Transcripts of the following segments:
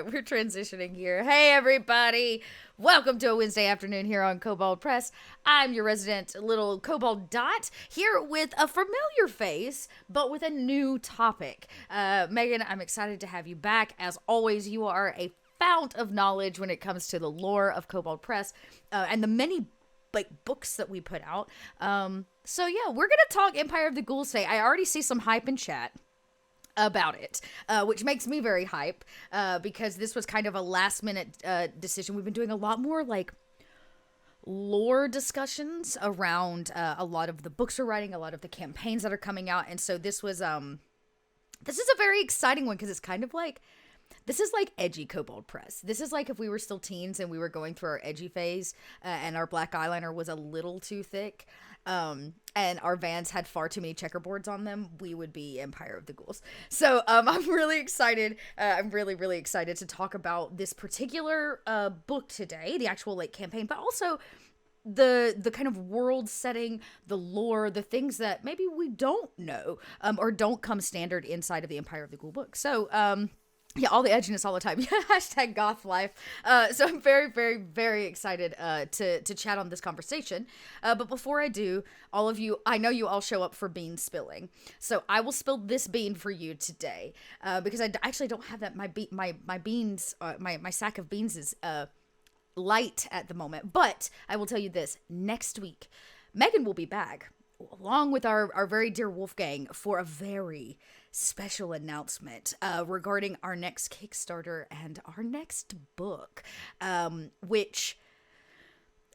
We're transitioning here. Hey, everybody. Welcome to a Wednesday afternoon here on Kobold Press. I'm your resident little Kobold Dot here with a familiar face, but with a new topic. Megan, I'm excited to have you back. As always, you are a fount of knowledge when it comes to the lore of Kobold Press and the many books that we put out. So yeah, we're gonna talk Empire of the Ghouls today. I already see some hype in chat about it, which makes me very hype because this was kind of a last minute decision. We've been doing a lot more lore discussions around a lot of the books we're writing, a lot of the campaigns that are coming out, and so this is a very exciting one because it's kind of this is like edgy Kobold Press. This is like if we were still teens and we were going through our edgy phase and our black eyeliner was a little too thick. And our Vans had far too many checkerboards on them, we would be Empire of the Ghouls. So I'm really excited. I'm really excited to talk about this particular book today, the actual campaign, but also the kind of world setting, the lore, the things that maybe we don't know or don't come standard inside of the Empire of the Ghoul book. So yeah, all the edginess all the time. Hashtag goth life. So I'm very excited to chat on this conversation. But before I do, all of you, I know you all show up for bean spilling. So I will spill this bean for you today because I actually don't have that. My beans, my sack of beans is light at the moment. But I will tell you this, next week, Megan will be back along with our very dear Wolfgang for a very special announcement regarding our next Kickstarter and our next book, which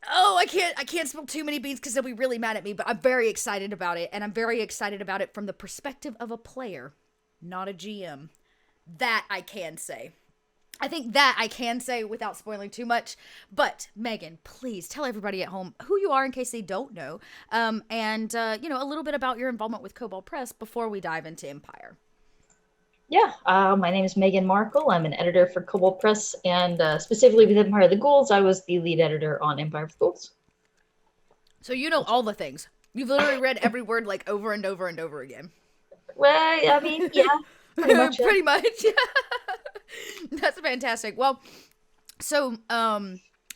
I can't spill too many beans because they'll be really mad at me, but I'm very excited about it, and I'm very excited about it from the perspective of a player, not a GM. That I can say. I think that I can say without spoiling too much. But Megan, please tell everybody at home who you are in case they don't know, and a little bit about your involvement with Kobold Press before we dive into Empire. Yeah, my name is Meagan Maricle. I'm an editor for Kobold Press, and specifically with Empire of the Ghouls, I was the lead editor on Empire of the Ghouls. So you know all the things. You've literally read every word over and over and over again. Well, I mean, yeah, pretty much. Pretty much. That's fantastic. Well, so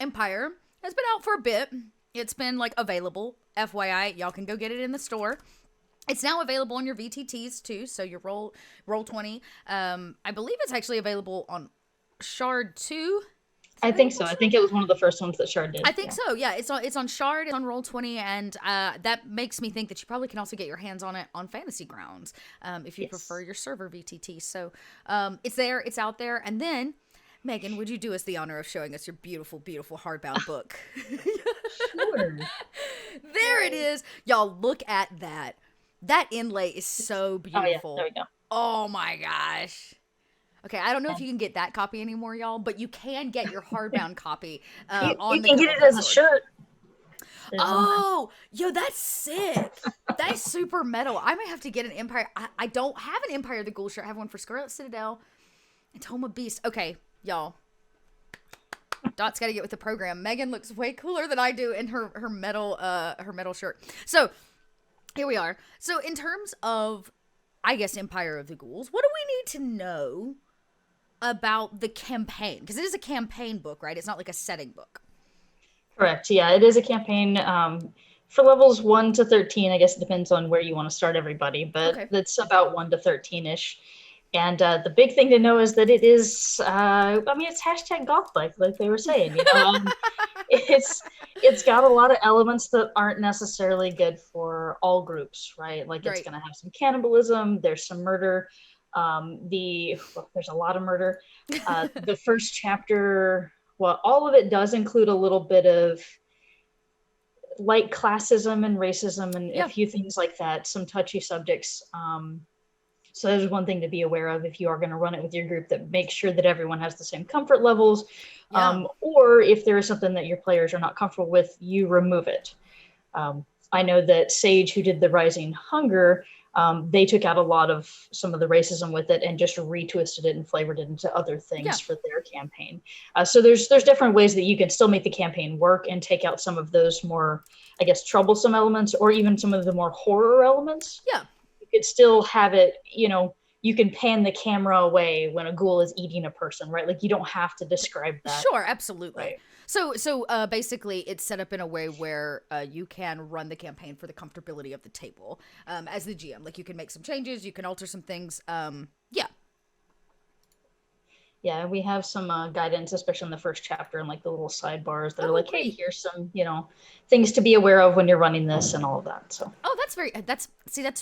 Empire has been out for a bit. It's been available. FYI, y'all can go get it in the store. It's now available on your VTTs too, so your Roll20. I believe it's actually available on Shard too. I think so. I think it was one of the first ones that Shard did. I think so. Yeah, it's on Shard, it's on Roll20, and that makes me think that you probably can also get your hands on it on Fantasy Grounds if you prefer your server VTT. So it's there, it's out there, and then Megan, would you do us the honor of showing us your beautiful hardbound book? Sure. There it is, y'all. Look at that. That inlay is so beautiful. Oh, yeah. There we go. Oh my gosh. Okay, I don't know if you can get that copy anymore, y'all, but you can get your hardbound copy on the. You can get it as a shirt. Oh, yo, that's sick. That's super metal. I might have to get an Empire. I don't have an Empire of the Ghoul shirt. I have one for Scarlet Citadel and Toma Beast. Okay, y'all. Dot's got to get with the program. Megan looks way cooler than I do in her metal shirt. So here we are. So in terms of, I guess, Empire of the Ghouls, what do we need to know about the campaign? Because it is a campaign book, right? It's not like a setting book. Correct. Yeah, it is a campaign for levels 1 to 13. I guess it depends on where you want to start everybody, but It's about 1 to 13-ish. And the big thing to know is that it is, it's hashtag goth life, like they were saying. It's got a lot of elements that aren't necessarily good for all groups, right? It's going to have some cannibalism. There's some murder. There's a lot of murder. The first chapter, all of it does include a little bit of light classism and racism and a few things like that, some touchy subjects. So there's one thing to be aware of if you are going to run it with your group, that make sure that everyone has the same comfort levels. Or if there is something that your players are not comfortable with, you remove it. I know that Sage, who did the Rising Hunger, they took out a lot of some of the racism with it and just retwisted it and flavored it into other things for their campaign. So there's different ways that you can still make the campaign work and take out some of those more, I guess, troublesome elements, or even some of the more horror elements. Yeah. You could still have it, you can pan the camera away when a ghoul is eating a person, right? Like you don't have to describe that. Sure, absolutely. Right. So basically, it's set up in a way where you can run the campaign for the comfortability of the table as the GM. Like you can make some changes, you can alter some things. Yeah. Yeah, we have some guidance, especially in the first chapter, and like the little sidebars that are like, great. hey, here's some, things to be aware of when you're running this and all of that. So. Oh, that's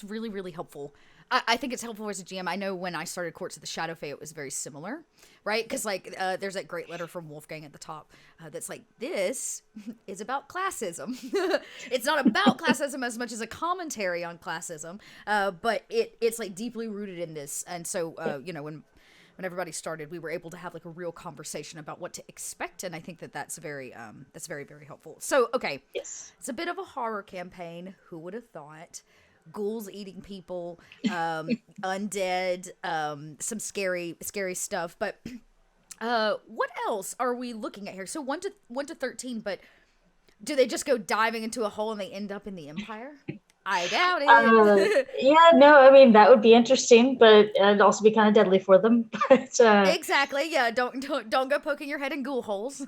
really, really helpful. I think it's helpful as a GM. I know when I started Courts of the Shadowfey, it was very similar, right? Because like there's that great letter from Wolfgang at the top that's like, this is about classism. It's not about classism as much as a commentary on classism, but it's like deeply rooted in this. And so when everybody started, we were able to have like a real conversation about what to expect, and I think that's very very helpful. So okay, yes, it's a bit of a horror campaign. Who would have thought? Ghouls eating people, undead, some scary stuff. But what else are we looking at here? So 1 to 13, but do they just go diving into a hole and they end up in the Empire? I doubt it. Yeah, no, I mean that would be interesting, but it'd also be kind of deadly for them. But exactly, yeah. Don't go poking your head in ghoul holes.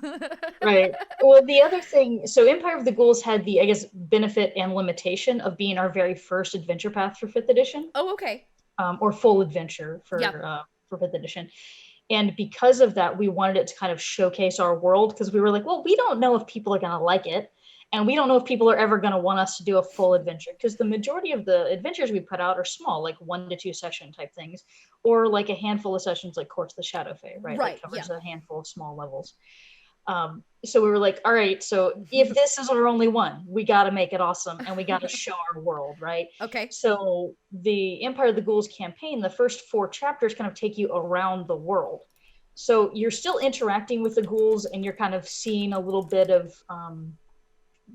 Right. Well, the other thing, so Empire of the Ghouls had the, I guess, benefit and limitation of being our very first adventure path for 5th edition. Oh, okay. Or full adventure for 5th edition. And because of that, we wanted it to kind of showcase our world, because we were like, well, we don't know if people are going to like it. And we don't know if people are ever going to want us to do a full adventure, because the majority of the adventures we put out are small, like 1 to 2 session type things, or like a handful of sessions like Courts of the Shadowfey, right? Right, that covers a handful of small levels. So we were like, all right, so if this is our only one, we got to make it awesome, and we got to show our world, right? Okay. So the Empire of the Ghouls campaign, the first 4 chapters kind of take you around the world. So you're still interacting with the ghouls, and you're kind of seeing a little bit of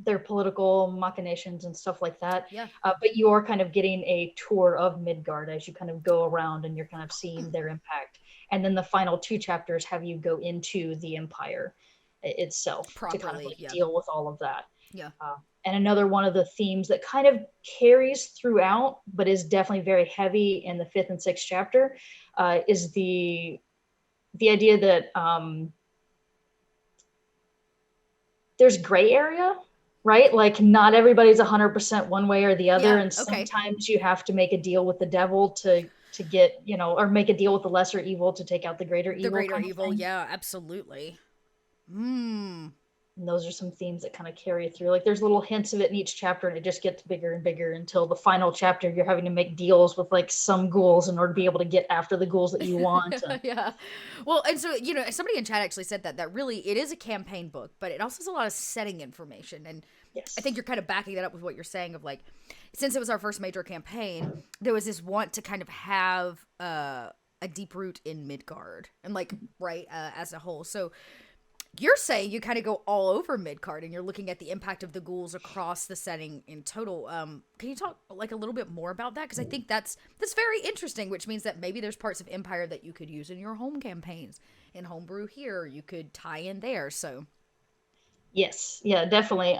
their political machinations and stuff like that. Yeah. But you're kind of getting a tour of Midgard as you kind of go around, and you're kind of seeing their impact. And then the final 2 chapters have you go into the Empire itself properly, to kind of like deal with all of that. Yeah. And another one of the themes that kind of carries throughout, but is definitely very heavy in the 5th and 6th chapter, is the idea that there's gray area, right? Like not everybody's 100% one way or the other. And sometimes you have to make a deal with the devil to get, or make a deal with the lesser evil to take out the greater evil. The greater evil, yeah, absolutely. And those are some themes that kind of carry through. Like there's little hints of it in each chapter, and it just gets bigger and bigger until the final chapter you're having to make deals with like some ghouls in order to be able to get after the ghouls that you want. Yeah. Well, and so, somebody in chat actually said that really it is a campaign book, but it also has a lot of setting information. And yes. I think you're kind of backing that up with what you're saying of like, since it was our first major campaign, there was this want to kind of have a deep root in Midgard and like, right, as a whole. So you're saying you kind of go all over Midgard, and you're looking at the impact of the ghouls across the setting in total. Can you talk like a little bit more about that? Because I think that's very interesting, which means that maybe there's parts of Empire that you could use in your home campaigns. In Homebrew here, you could tie in there. So yes, yeah, definitely.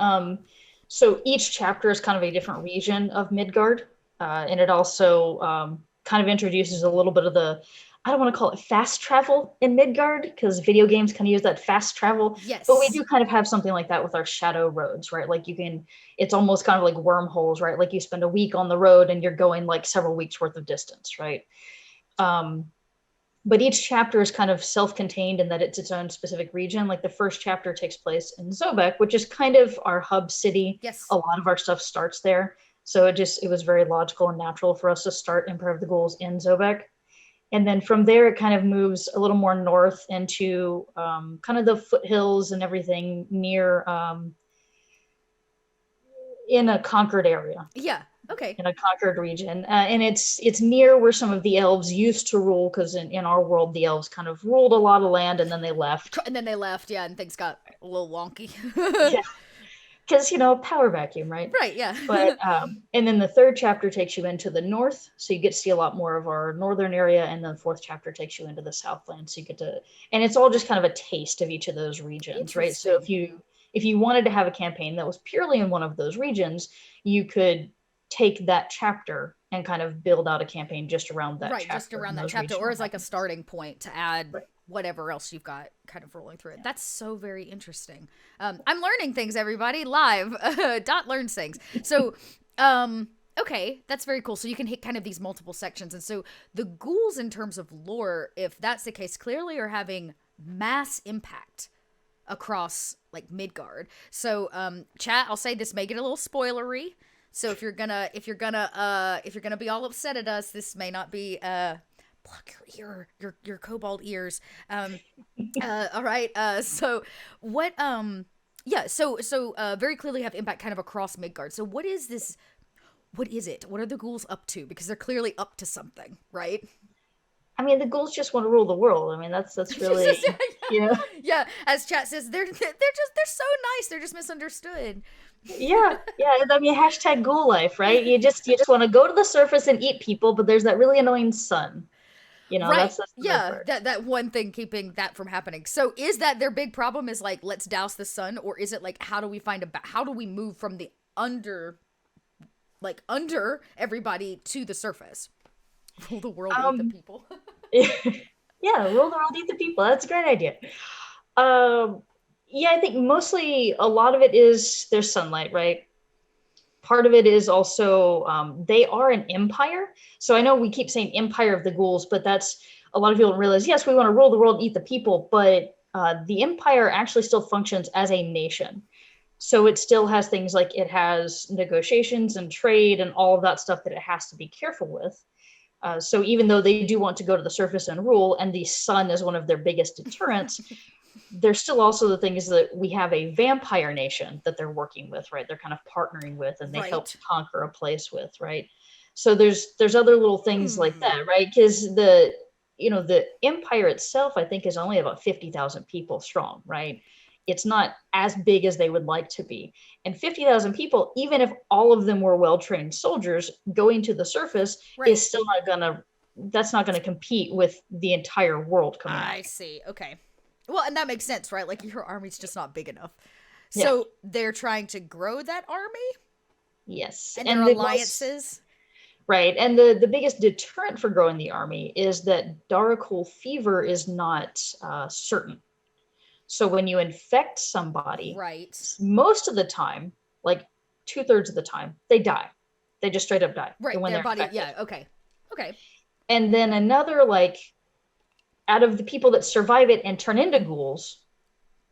So each chapter is kind of a different region of Midgard, and it also kind of introduces a little bit of the, I don't want to call it fast travel in Midgard, because video games kind of use that fast travel. Yes. But we do kind of have something like that with our shadow roads, right? Like it's almost kind of like wormholes, right? Like you spend a week on the road and you're going like several weeks worth of distance, right? But each chapter is kind of self-contained in that it's its own specific region. Like the first chapter takes place in Zobek, which is kind of our hub city. Yes. A lot of our stuff starts there. So it was very logical and natural for us to start Empire of the Ghouls in Zobek. And then from there, it kind of moves a little more north into kind of the foothills and everything near in a conquered area. Yeah. Okay. In a conquered region. And it's near where some of the elves used to rule, because in our world, the elves kind of ruled a lot of land and then they left. Yeah, and things got a little wonky. Yeah. Because, power vacuum, right? Right, yeah. But and then the 3rd chapter takes you into the north, so you get to see a lot more of our northern area, and then the 4th chapter takes you into the Southland, so you get to, and it's all just kind of a taste of each of those regions, right? So if you wanted to have a campaign that was purely in one of those regions, you could take that chapter and kind of build out a campaign just around that Right, chapter. just around and that those chapter, or regional as like a happenings. starting point to add Right. whatever else you've got kind of rolling through it. That's so very interesting. I'm learning things, everybody, live. Dot learns things. So, okay, that's very cool. So you can hit kind of these multiple sections. And so the ghouls, in terms of lore, if that's the case, clearly are having mass impact across like Midgard. So, chat, I'll say this may get a little spoilery. So if you're gonna be all upset at us, this may not be plug your kobold ears. All right. So what yeah, so very clearly have impact kind of across Midgard. So what is this? What is it? What are the ghouls up to? Because they're clearly up to something, right? I mean, the ghouls just want to rule the world. I mean, that's really, yeah. Yeah, as chat says, they're so nice. They're just misunderstood. Yeah, yeah. I mean, hashtag ghoul life, right? You just want to go to the surface and eat people, but there's that really annoying sun. Right. That's the bad Yeah, part. that one thing keeping that from happening. So is that their big problem, is like, let's douse the sun, or is it like, how do we move from the under everybody to the surface? Rule the world, eat the people. Yeah, rule the world, eat the people. That's a great idea. Um, yeah, I think mostly a lot of it is there's sunlight, right? Part of it is also they are an empire. So I know we keep saying empire of the ghouls, but that's a lot of people don't realize. Yes, we want to rule the world, eat the people, but the empire actually still functions as a nation. So it still has things like it has negotiations and trade and all of that stuff that it has to be careful with. So even though they do want to go to the surface and rule, and the sun is one of their biggest deterrents, there's still also the thing is that we have a vampire nation that they're working with, right? They're kind of partnering with, and they help Right. conquer a place with, right? So there's other little things like that, right? Because the empire itself, I think, is only about 50,000 people strong, right? It's not as big as they would like to be. And 50,000 people, even if all of them were well-trained soldiers, going to the surface Right. is still not gonna that's not gonna compete with the entire world coming I after. see. Okay. Well, and that makes sense, right? Like, your army's just not big enough. Yeah. So they're trying to grow that army Yes. and their And alliances. right. And the biggest deterrent for growing the army is that Darkhold fever is not certain. So when you infect somebody, Right. most of the time, like 2/3 of the time, they die. They just straight up die Right. when Their they're body. infected. Yeah. Okay. Okay. And then another, like, out of the people that survive it and turn into ghouls,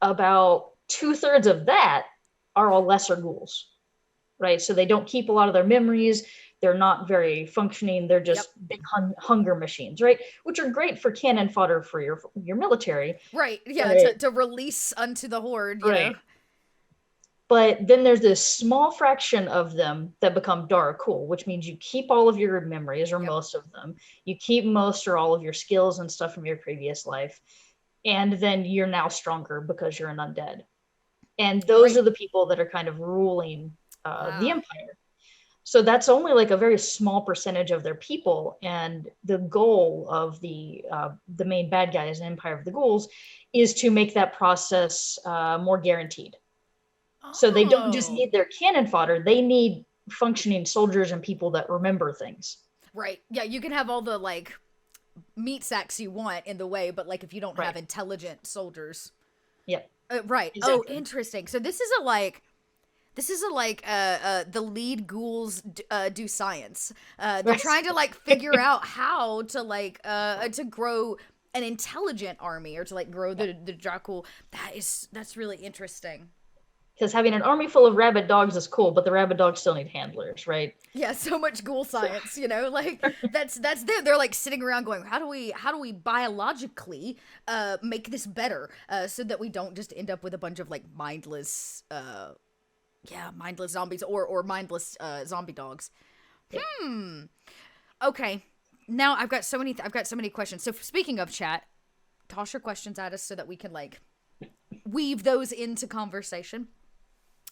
about 2/3 of that are all lesser ghouls, right? So they don't keep a lot of their memories. They're not very functioning. They're Yep. just big hunger machines, right? Which are great for cannon fodder for your military. Right. Yeah. But, To release unto the horde, you right. know? But then there's this small fraction of them that become Darkhold, which means you keep all of your memories, or Yep. most of them. You keep most or all of your skills and stuff from your previous life. And then you're now stronger because you're an undead. And those Right. are the people that are kind of ruling the Ah. empire. So that's only like a very small percentage of their people. And the goal of the main bad guys in Empire of the Ghouls is to make that process more guaranteed. So they don't just Oh. need their cannon fodder, they need functioning soldiers and people that remember things. Right. Yeah. You can have all the like meat sacks you want in the way, but like, if you don't Right. have intelligent soldiers. Yep. Right. Oh, Exactly. interesting. So this is a like the lead ghouls do science. They're Right. trying to like figure out how to like to grow an intelligent army, or to like grow the Dracul. That's really interesting. Because having an army full of rabid dogs is cool, but the rabid dogs still need handlers, right? Yeah, so much ghoul So, science, you know, like that's them. They're like sitting around going, how do we biologically make this better, so that we don't just end up with a bunch of like mindless mindless zombies, or mindless zombie dogs. yeah. Okay. Now I've got so many questions. So speaking of chat, toss your questions at us so that we can like weave those into conversation.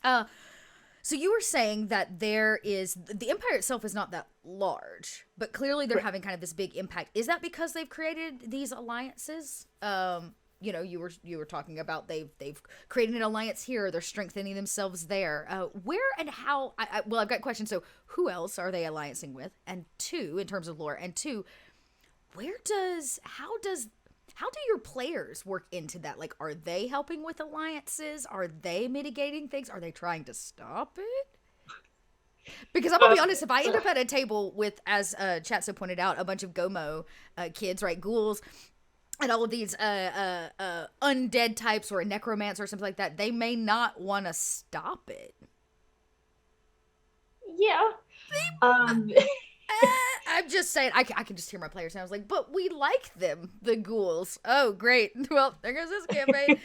So you were saying that the empire itself is not that large, but clearly they're having kind of this big impact. Is that because they've created these alliances? you were talking about they've created an alliance here, they're strengthening themselves there. Where and how? Well, I've got questions. So, who else are they alliancing with? And two, in terms of lore, and two, how do your players work into that? Like, are they helping with alliances? Are they mitigating things? Are they trying to stop it? Because I'm gonna be honest, if I end up at a table with, as Chatso pointed out, a bunch of Gomo kids, right, ghouls, and all of these undead types or a necromancer or something like that, they may not want to stop it. Yeah. I'm just saying, I can just hear my players now. I was like, but we like them, the ghouls. Oh, great. Well, there goes this campaign.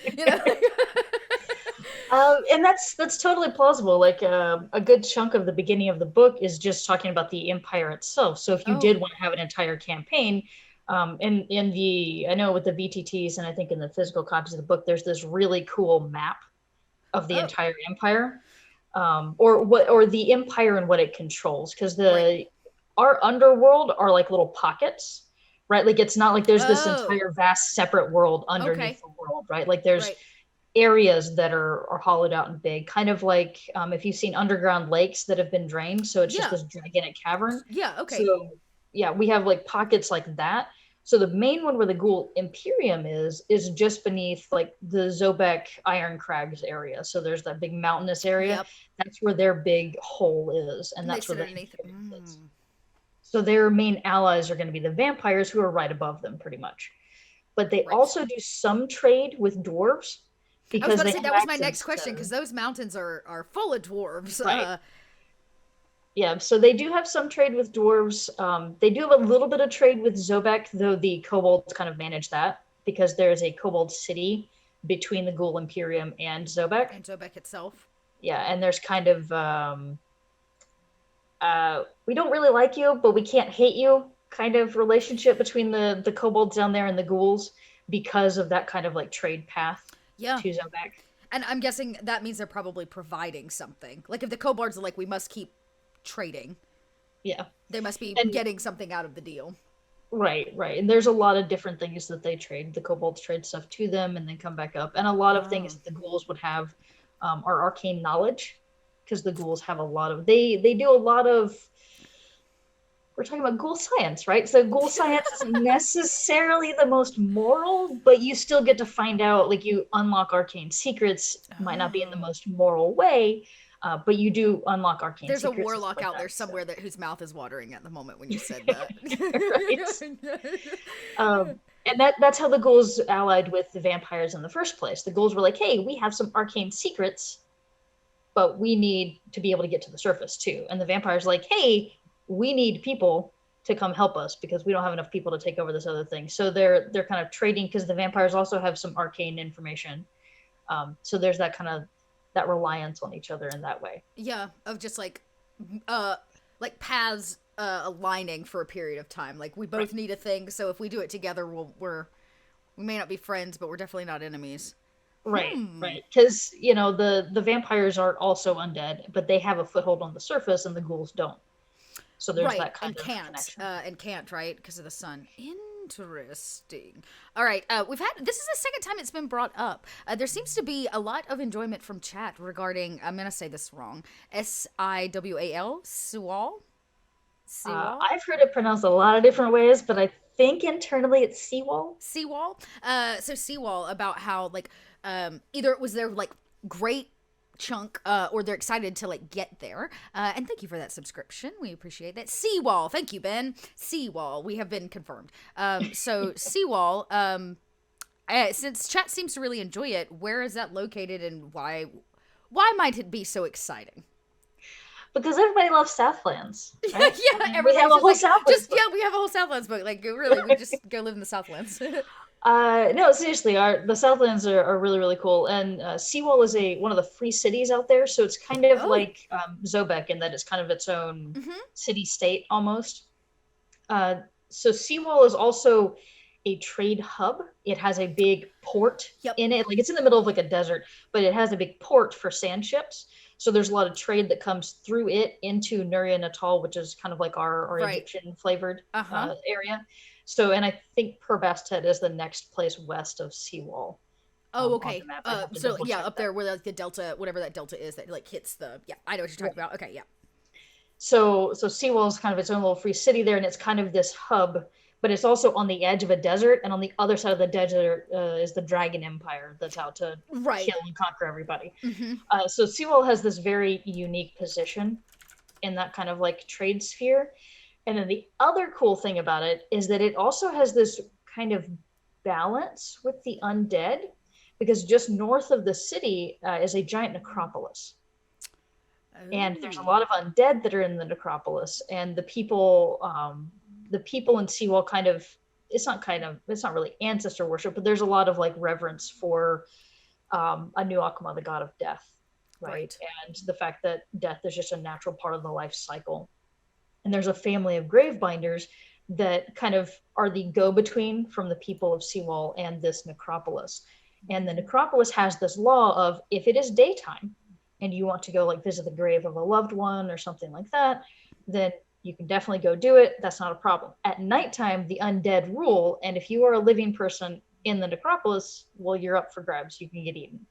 And that's totally plausible. Like a good chunk of the beginning of the book is just talking about the empire itself. So if you did want to have an entire campaign, in the, I know with the VTTs and I think in the physical copies of the book, there's this really cool map of the entire empire, or the empire and what it controls. Because our underworld are like little pockets, right? Like it's not like there's this entire vast separate world underneath the world, right? Like there's areas that are hollowed out and big, kind of like if you've seen underground lakes that have been drained, so it's just this gigantic cavern. So we have like pockets like that. So the main one where the ghoul imperium is just beneath like the Zobek Iron Crags area. So there's that big mountainous area. That's where their big hole is, and that's where the imperium is. So their main allies are going to be the vampires, who are right above them pretty much. But they also do some trade with dwarves. I was about to say, that was my next question, because those mountains are full of dwarves. Right. Yeah, so they do have some trade with dwarves. They do have a little bit of trade with Zobek, though the kobolds kind of manage that, because there's a kobold city between the Ghoul Imperium and Zobek. And Zobek itself. Yeah, and there's kind of, we don't really like you, but we can't hate you kind of relationship between the kobolds down there and the ghouls, because of that kind of like trade path to Zobek. And I'm guessing that means they're probably providing something. Like if the kobolds are like, we must keep trading. Yeah. They must be getting something out of the deal. Right. And there's a lot of different things that they trade. The kobolds trade stuff to them and then come back up. And a lot of things that the ghouls would have are arcane knowledge, because the ghouls have a lot of, they do a lot of, we're talking about ghoul science, right? So ghoul science isn't necessarily the most moral, but you still get to find out, like you unlock arcane secrets, might not be in the most moral way, but you do unlock arcane secrets. There's a warlock like out there somewhere whose mouth is watering at the moment when you said that. And that's how the ghouls allied with the vampires in the first place. The ghouls were like, hey, we have some arcane secrets, but we need to be able to get to the surface too. And the vampires like, hey, we need people to come help us because we don't have enough people to take over this other thing. So they're kind of trading, because the vampires also have some arcane information. So there's that kind of that reliance on each other in that way. Yeah, of just like paths aligning for a period of time. Like we both need a thing, so if we do it together, we may not be friends, but we're definitely not enemies. Right. Because the vampires are also undead, but they have a foothold on the surface, and the ghouls don't. So there's that kind of connection. And can't, right? Because of the sun. Interesting. All right. This is the second time it's been brought up. There seems to be a lot of enjoyment from chat regarding, I'm going to say this wrong, Siwal? Seawall? I've heard it pronounced a lot of different ways, but I think internally it's Seawall. Seawall? So Seawall, about how, like, either it was their, like, great chunk, or they're excited to like get there, and thank you for that subscription, we appreciate that. Seawall, thank you, Ben. Seawall, we have been confirmed. So Seawall, since chat seems to really enjoy it, where is that located, and why might it be so exciting? Because everybody loves Southlands, right? We have a whole Southlands book. We have a whole Southlands book. Like really, we just go live in the Southlands. No, seriously, the Southlands are really, really cool. And Seawall is one of the free cities out there. So it's kind of like Zobek, in that it's kind of its own city-state almost. So Seawall is also a trade hub. It has a big port in it. Like it's in the middle of like a desert, but it has a big port for sand ships. So there's a lot of trade that comes through it into Nuria Natal, which is kind of like our Egyptian flavored area. So, and I think Purbastet is the next place west of Seawall. Oh, On okay. the map. I have to So double yeah, check up that. there where like the delta, whatever that delta is, that like hits the. Yeah, I know what you're talking about. Okay, yeah. So Seawall is kind of its own little free city there, and it's kind of this hub, but it's also on the edge of a desert, and on the other side of the desert is the Dragon Empire that's out to Right. kill and conquer everybody. Mm-hmm. So Seawall has this very unique position in that kind of like trade sphere. And then the other cool thing about it is that it also has this kind of balance with the undead, because just north of the city is a giant necropolis. And there's a Oh. lot of undead that are in the necropolis, and the people in Seawall it's not really ancestor worship, but there's a lot of like reverence for Anuakma, the god of death, right? And the fact that death is just a natural part of the life cycle. And there's a family of gravebinders that kind of are the go-between from the people of Seawall and this necropolis. And the necropolis has this law of, if it is daytime and you want to go like visit the grave of a loved one or something like that, then you can definitely go do it. That's not a problem. At nighttime, the undead rule, and if you are a living person in the necropolis, well, you're up for grabs. You can get eaten.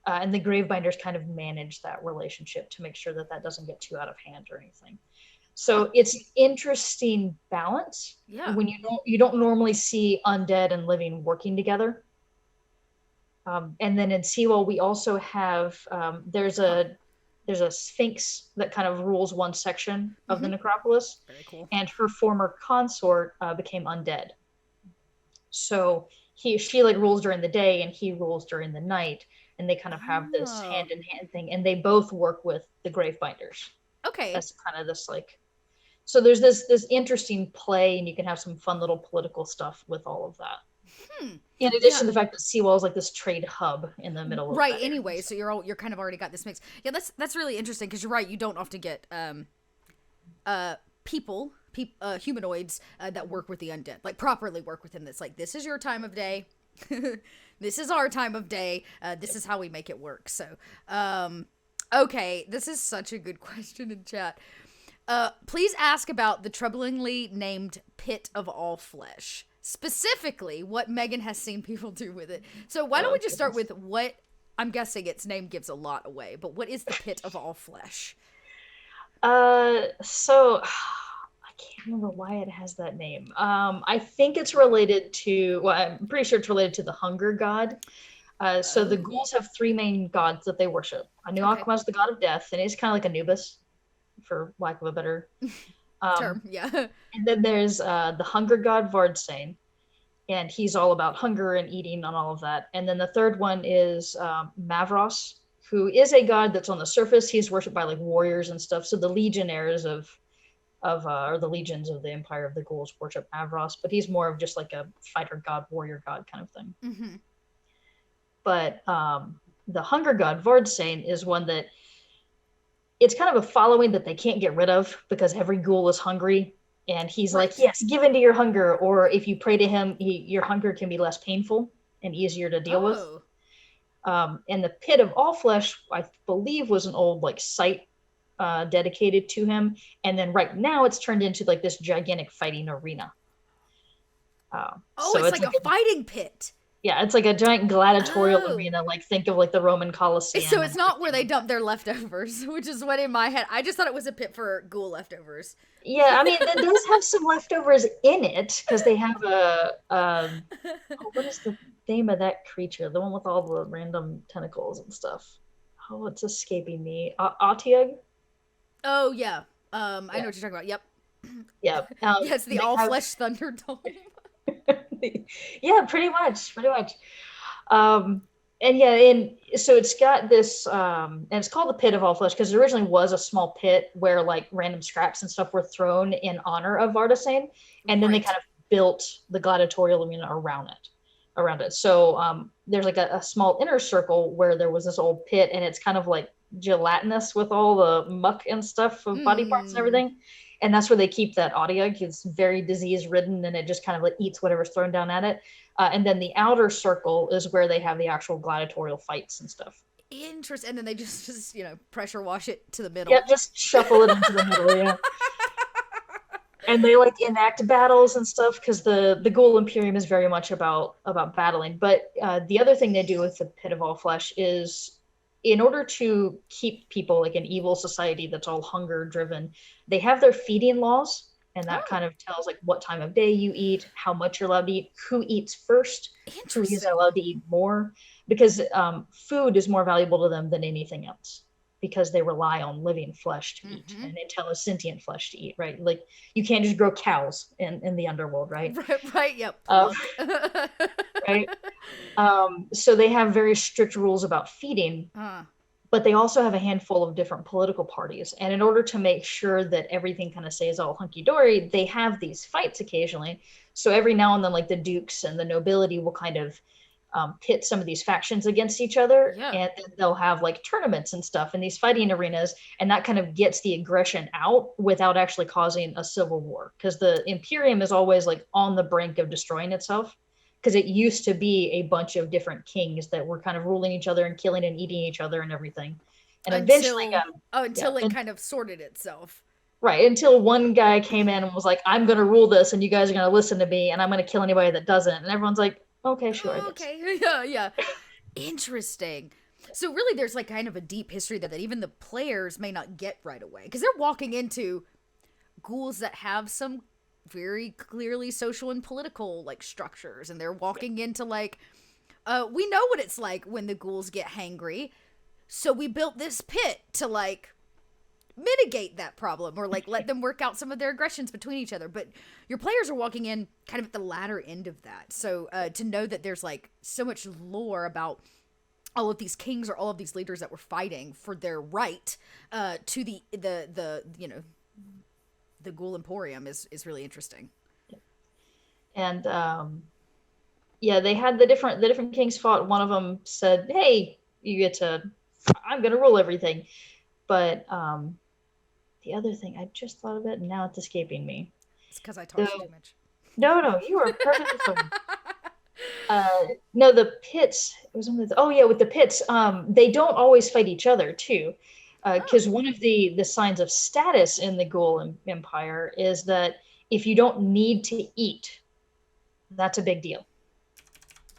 And the gravebinders kind of manage that relationship to make sure that that doesn't get too out of hand or anything. So it's an interesting balance. Yeah. When you don't normally see undead and living working together. And then in Seawall, we also have there's a sphinx that kind of rules one section of the necropolis. Very cool. And her former consort became undead. So she like rules during the day and he rules during the night, and they kind of have this hand in hand thing, and they both work with the gravebinders. Okay. That's kind of this like. So there's this interesting play, and you can have some fun little political stuff with all of that. In addition to the fact that Seawall is like this trade hub in the middle of right. Anyway, so you're kind of already got this mix. Yeah, that's really interesting, because you're right. You don't often get humanoids that work with the undead, like properly work with them. That's like, this is your time of day. This is our time of day. This is how we make it work. So, okay, this is such a good question in chat. Please ask about the troublingly named Pit of All Flesh. Specifically, what Meagan has seen people do with it. So why don't we just start with what, I'm guessing its name gives a lot away, but what is the Pit of All Flesh? So I can't remember why it has that name. I think it's related to, well, I'm pretty sure it's related to the hunger god. So the ghouls have three main gods that they worship. Anuakma is the god of death, and he's kind of like Anubis, for lack of a better term. Yeah. And then there's the hunger god Vardsane, and he's all about hunger and eating and all of that. And then the third one is Mavros, who is a god that's on the surface. He's worshipped by like warriors and stuff. So the legionnaires or the legions of the Empire of the Ghouls worship Mavros, but he's more of just like a fighter god, warrior god kind of thing. Mm-hmm. But the hunger god Vardsane is one that it's kind of a following that they can't get rid of, because every ghoul is hungry, and he's like, yes, give in to your hunger, or if you pray to him, your hunger can be less painful and easier to deal with. And the Pit of All Flesh, I believe, was an old like site dedicated to him, and then right now it's turned into like this gigantic fighting arena. So it's like a fighting pit. Yeah, it's like a giant gladiatorial arena. Like, think of like the Roman Colosseum. So it's not where they dump their leftovers, which is what in my head, I just thought it was a pit for ghoul leftovers. Yeah, I mean, it does have some leftovers in it, because they have what is the name of that creature? The one with all the random tentacles and stuff. Oh, it's escaping me. Otyugh? Oh, yeah. I know what you're talking about. Yep. Yeah. Yes, the all-flesh Thunderdome. Yeah, pretty much. And yeah, and so it's got this, and it's called the Pit of All Flesh because it originally was a small pit where like random scraps and stuff were thrown in honor of Vardsane, and then they kind of built the gladiatorial arena around it. So there's like a small inner circle where there was this old pit, and it's kind of like gelatinous with all the muck and stuff of body parts and everything. And that's where they keep that Otyugh. It's very disease ridden, and it just kind of like eats whatever's thrown down at it. And then the outer circle is where they have the actual gladiatorial fights and stuff. Interesting. And then they just pressure wash it to the middle. Yeah, just shuffle it into the middle. Yeah. And they like enact battles and stuff because the Ghoul Imperium is very much about battling. But the other thing they do with the Pit of All Flesh is, in order to keep people like an evil society that's all hunger driven, they have their feeding laws, and that kind of tells like what time of day you eat, how much you're allowed to eat, who eats first, who is allowed to eat more, because food is more valuable to them than anything else, because they rely on living flesh to eat and intelligent flesh to eat, right? Like you can't just grow cows in the underworld, right? Right, yep. Right. So they have very strict rules about feeding, but they also have a handful of different political parties. And in order to make sure that everything kind of stays all hunky-dory, they have these fights occasionally. So every now and then, like the dukes and the nobility will kind of pit some of these factions against each other, and then they'll have like tournaments and stuff in these fighting arenas, and that kind of gets the aggression out without actually causing a civil war, because the Imperium is always like on the brink of destroying itself, because it used to be a bunch of different kings that were kind of ruling each other and killing and eating each other and everything, and eventually it kind of sorted itself. Right, until one guy came in and was like, I'm going to rule this and you guys are going to listen to me and I'm going to kill anybody that doesn't, and everyone's like, okay, sure. Okay, yeah. Interesting. So really there's like kind of a deep history that even the players may not get right away, because they're walking into ghouls that have some very clearly social and political like structures, and they're walking into like we know what it's like when the ghouls get hangry, so we built this pit to like mitigate that problem, or like let them work out some of their aggressions between each other. But your players are walking in kind of at the latter end of that, so to know that there's like so much lore about all of these kings or all of these leaders that were fighting for their right to the you know, the Ghoul Emporium is really interesting. And yeah, they had the different kings fought. One of them said, hey, I'm gonna rule everything. But the other thing, I just thought of it and now it's escaping me. It's because I talked too much. No, you are perfectly fine. No, the pits, it was with the pits, they don't always fight each other too. Because one of the signs of status in the Ghoul Empire is that if you don't need to eat, that's a big deal,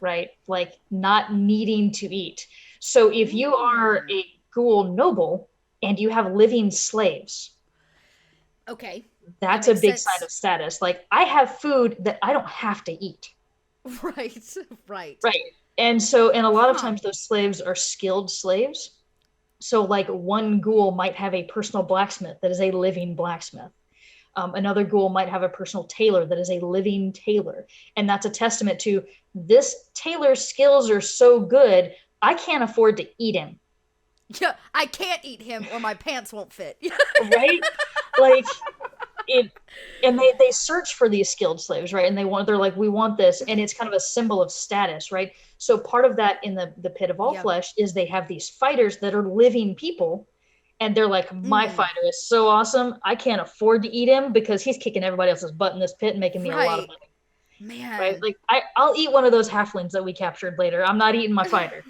right? Like not needing to eat. So if you are a Ghoul noble and you have living slaves, okay, that's a big sign of status. Like I have food that I don't have to eat. Right. And so, and a lot of times those slaves are skilled slaves. So like one ghoul might have a personal blacksmith that is a living blacksmith. Another ghoul might have a personal tailor that is a living tailor. And that's a testament to this tailor's skills are so good, I can't afford to eat him. Yeah, I can't eat him or my pants won't fit. Right? Like it, and they search for these skilled slaves, right? And they're like, we want this. And it's kind of a symbol of status, right? So part of that in the Pit of All Flesh is they have these fighters that are living people. And they're like, my fighter is so awesome. I can't afford to eat him because he's kicking everybody else's butt in this pit and making me a lot of money. Man. Right? Like I'll eat one of those halflings that we captured later. I'm not eating my fighter.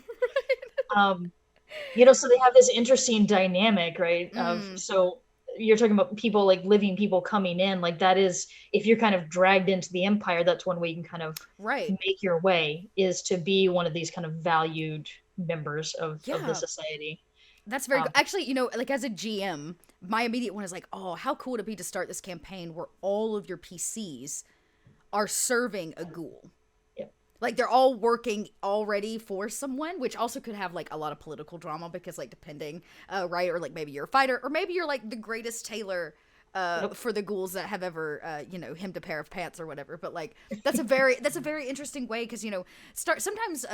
You know, so they have this interesting dynamic, right? So you're talking about people, like living people coming in, like that is, if you're kind of dragged into the empire, that's one way you can kind of make your way, is to be one of these kind of valued members of the society. That's very good. Actually, you know, like as a GM, my immediate one is like, oh, how cool would it be to start this campaign where all of your PCs are serving a ghoul? Like they're all working already for someone, which also could have like a lot of political drama because like depending, right? Or like maybe you're a fighter, or maybe you're like the greatest tailor for the ghouls that have ever, you know, hemmed a pair of pants or whatever. But like that's a very interesting way, because, you know, sometimes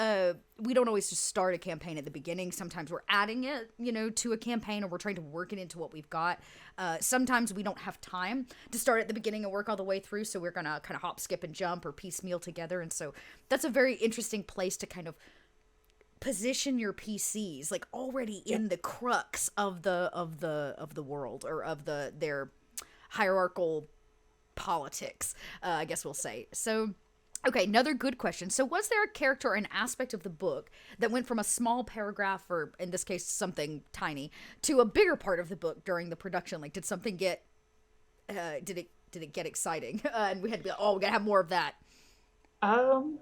we don't always just start a campaign at the beginning. Sometimes we're adding it, you know, to a campaign, or we're trying to work it into what we've got. Sometimes we don't have time to start at the beginning and work all the way through, so we're gonna kind of hop, skip, and jump or piecemeal together. And so that's a very interesting place to kind of position your PCs, like already in the crux of the world, or of their hierarchical politics, I guess we'll say. So okay, another good question. So was there a character or an aspect of the book that went from a small paragraph, or in this case something tiny, to a bigger part of the book during the production? Like did something get did it did it get exciting? And we had to be like, oh, we gotta have more of that. Um,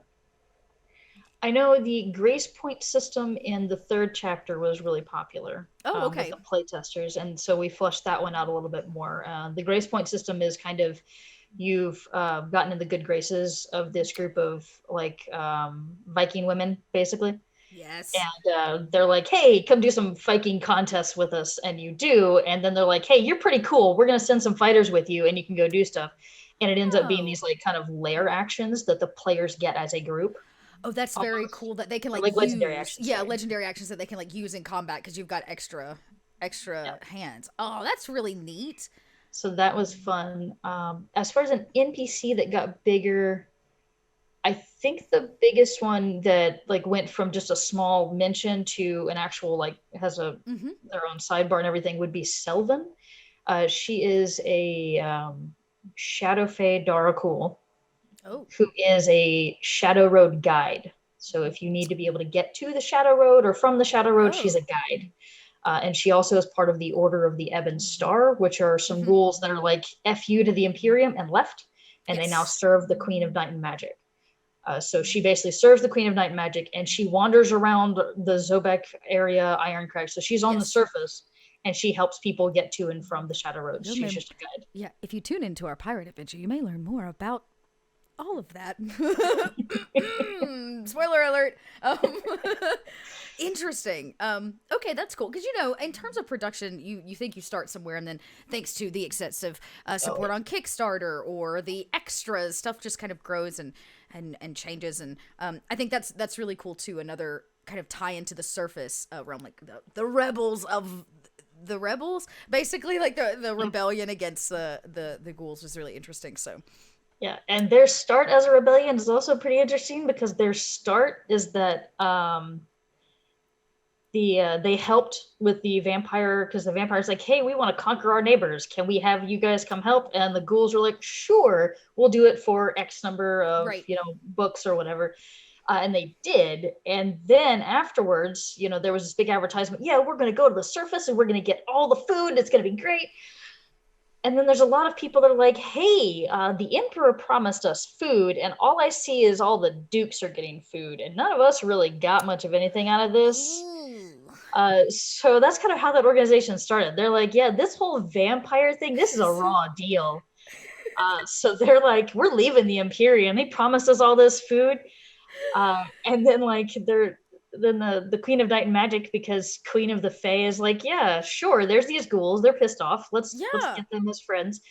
I know the grace point system in the third chapter was really popular Oh, with okay. the playtesters, and so we fleshed that one out a little bit more. The grace point system is kind of you've gotten in the good graces of this group of like Viking women, basically. Yes. And they're like, hey, come do some Viking contests with us. And you do. And then they're like, hey, you're pretty cool. We're going to send some fighters with you and you can go do stuff. And it ends up being Oh. these like kind of lair actions that the players get as a group. Oh, that's very Almost. cool that they can Or like like legendary use. actions, Yeah, sorry. legendary actions that they can like use in combat because you've got extra Yeah. hands. Oh, that's really neat. So that was fun. As far as an NPC that got bigger, I think the biggest one that like went from just a small mention to an actual like has a Mm-hmm. their own sidebar and everything would be Selvin. She is a Shadow Fae Darakul Oh. who is a Shadow Road guide. So if you need to be able to get to the Shadow Road or from the Shadow Road, she's Oh. a guide. And she also is part of the Order of the Ebon Star, which are some Mm-hmm. ghouls that are like F you to the Imperium and left, and they now Yes. serve the Queen of Night and Magic. So she basically serves the Queen of Night and Magic, and she wanders around the Zobek area, Ironcrag. So she's on the Yes. surface, and she helps people get to and from the Shadow Roads. You'll She's learn. just a guide. Yeah, if you tune into our pirate adventure, you may learn more about all of that. Spoiler alert. Interesting. Okay, that's cool. Because, in terms of production, you think you start somewhere, and then thanks to the excessive Oh, support on Kickstarter or the extras, stuff just kind of grows and changes. And I think that's really cool, too. Another kind of tie into the surface realm, like the rebels of the rebels, basically, like the rebellion against the ghouls was really interesting. So yeah, and their start as a rebellion is also pretty interesting because their start is that they helped with the vampire because the vampire's like, hey, we want to conquer our neighbors. Can we have you guys come help? And the ghouls are like, sure, we'll do it for X number of right. books or whatever. And they did. And then afterwards, there was this big advertisement. Yeah, we're going to go to the surface and we're going to get all the food. It's going to be great. And then there's a lot of people that are like, hey, the emperor promised us food, and all I see is all the dukes are getting food, and none of us really got much of anything out of this. Ooh. So that's kind of how that organization started. They're like, yeah, this whole vampire thing, this is a raw deal. So they're like, we're leaving the Imperium. They promised us all this food. And then the Queen of Night and Magic, because Queen of the Fae is like, yeah, sure, there's these ghouls. They're pissed off. Let's Yeah. get them as friends.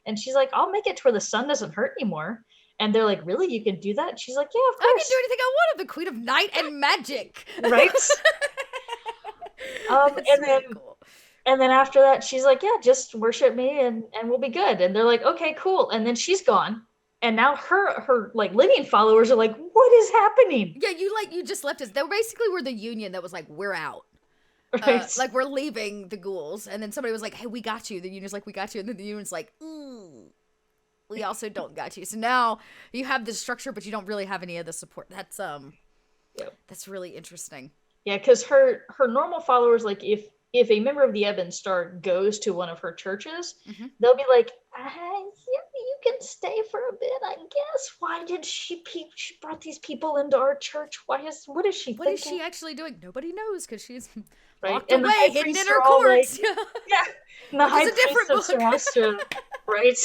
And she's like, I'll make it to where the sun doesn't hurt anymore. And they're like, really? You can do that? And she's like, yeah, of I can do course. anything I want. I'm the queen of night and magic. Right? That's And then really cool. after that, she's like, yeah, just worship me and we'll be good. And they're like, okay, cool. And then she's gone. And now her like living followers are like, what is happening? Yeah, you just left us. They basically were the union that was like, we're out. Right? Like we're leaving the ghouls, and then somebody was like, "Hey, we got you." The union's like, "We got you," and then the union's like, "Ooh, we also don't got you." So now you have this structure, but you don't really have any of the support. Yep. That's really interesting. Yeah, because her normal followers, like if a member of the Ebon Star goes to one of her churches, Mm-hmm. they'll be like, yeah, you can stay for a bit, I guess. Why did she brought these people into our church? What is she What is thinking? she actually doing? Nobody knows because she's Right? locked And the away, high hidden in priests her are all like, courts. yeah. And the Which is high a different priest of book. Sarastra, right?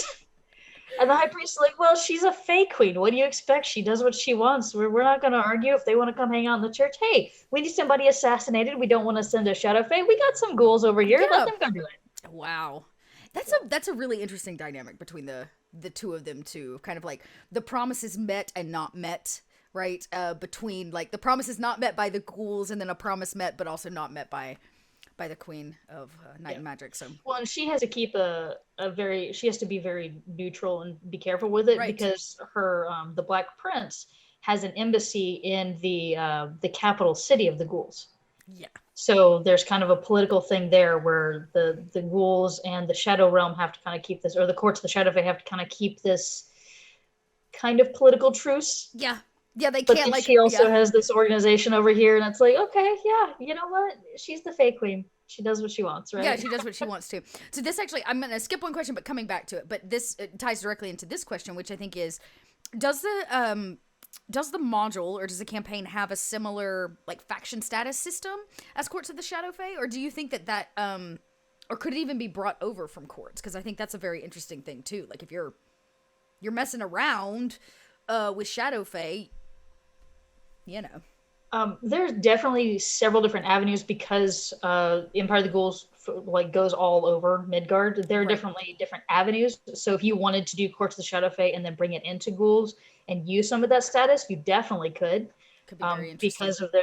And the high priest is like, well, she's a Fae queen. What do you expect? She does what she wants. We're not going to argue if they want to come hang out in the church. Hey, we need somebody assassinated. We don't want to send a Shadow Fae. We got some ghouls over here. Let Yeah. them go do it. Wow. That's a really interesting dynamic between the two of them too. Kind of like the promises met and not met, right? Between like the promises not met by the ghouls and then a promise met but also not met by the Queen of Night and Magic. So well, and she has to keep she has to be very neutral and be careful with it right. because her the Black Prince has an embassy in the capital city of the ghouls. Yeah. So there's kind of a political thing there where the ghouls and the Shadow Realm have to kind of keep this, or the courts of the Shadow Fae have to kind of keep this kind of political truce. Yeah. Yeah, they But can't then like she also yeah. has this organization over here, and it's like, okay, yeah, you know what? She's the Fae Queen. She does what she wants, Yeah, right? she does what she wants to. So this actually, I'm gonna skip one question, but coming back to it. But this ties directly into this question, which I think is, does the module or does the campaign have a similar like faction status system as Courts of the Shadow Fae, or do you think that or could it even be brought over from Courts? Because I think that's a very interesting thing too. Like if you're messing around with Shadow Fae, you know. There's definitely several different avenues because Empire of the Ghouls like goes all over Midgard. There are Right. definitely different avenues. So if you wanted to do Courts of the Shadow Fae and then bring it into Ghouls and use some of that status, you definitely could. Could be very interesting. Because of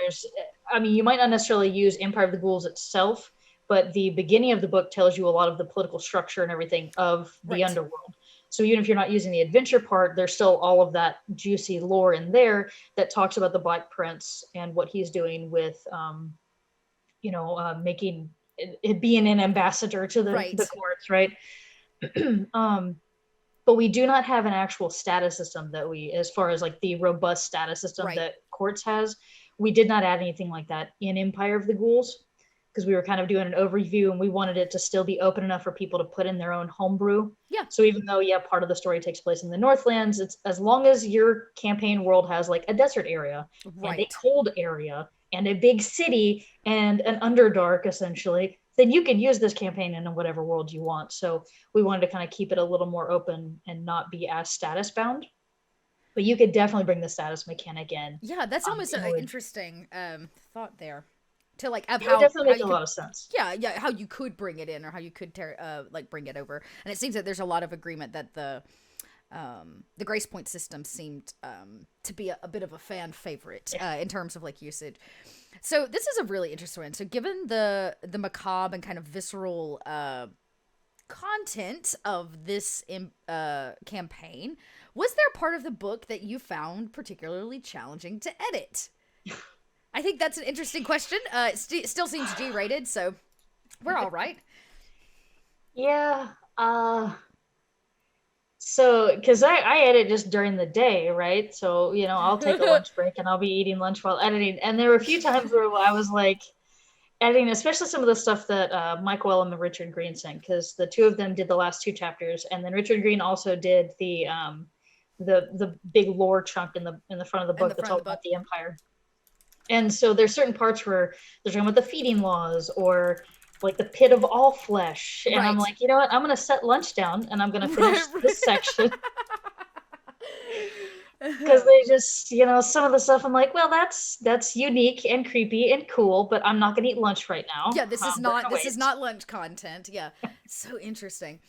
I mean, you might not necessarily use Empire of the Ghouls itself, but the beginning of the book tells you a lot of the political structure and everything of the Right. underworld. So even if you're not using the adventure part, there's still all of that juicy lore in there that talks about the Black Prince and what he's doing with, making it being an ambassador to the Right. courts, right? um, but we do not have an actual status system as far as like the robust status system Right. that courts has. We did not add anything like that in Empire of the Ghouls because we were kind of doing an overview and we wanted it to still be open enough for people to put in their own homebrew. Yeah. So even though, yeah, part of the story takes place in the Northlands, it's as long as your campaign world has like a desert area and a Right. cold area and a big city and an underdark, essentially, then you can use this campaign in whatever world you want. So we wanted to kind of keep it a little more open and not be as status bound. But you could definitely bring the status mechanic in. Yeah, that's almost And an interesting thought there. To like of it would definitely how make you a could lot of sense. yeah, how you could bring it in or how you could like bring it over. And it seems that there's a lot of agreement that the Grace Point system seemed to be a bit of a fan favorite in terms of like usage. So this is a really interesting one. So given the macabre and kind of visceral content of this campaign, was there a part of the book that you found particularly challenging to edit? I think that's an interesting question. It still seems G-rated, so we're all right. Yeah. So, because I edit just during the day, right? So, I'll take a lunch break and I'll be eating lunch while editing. And there were a few times where I was like editing, especially some of the stuff that Mike Wellham and Richard Green sent, because the two of them did the last two chapters, and then Richard Green also did the big lore chunk in the front of the In the book that's front all of the book. about the Empire. And so there's certain parts where they're talking about the feeding laws or like the pit of all flesh. And I'm Right. like, you know what? I'm going to set lunch down and I'm going to Right. finish this section. Because they just, some of the stuff I'm like, well, that's unique and creepy and cool, but I'm not going to eat lunch right now. Yeah, this is We're not going to this is wait. not lunch content. Yeah. So interesting.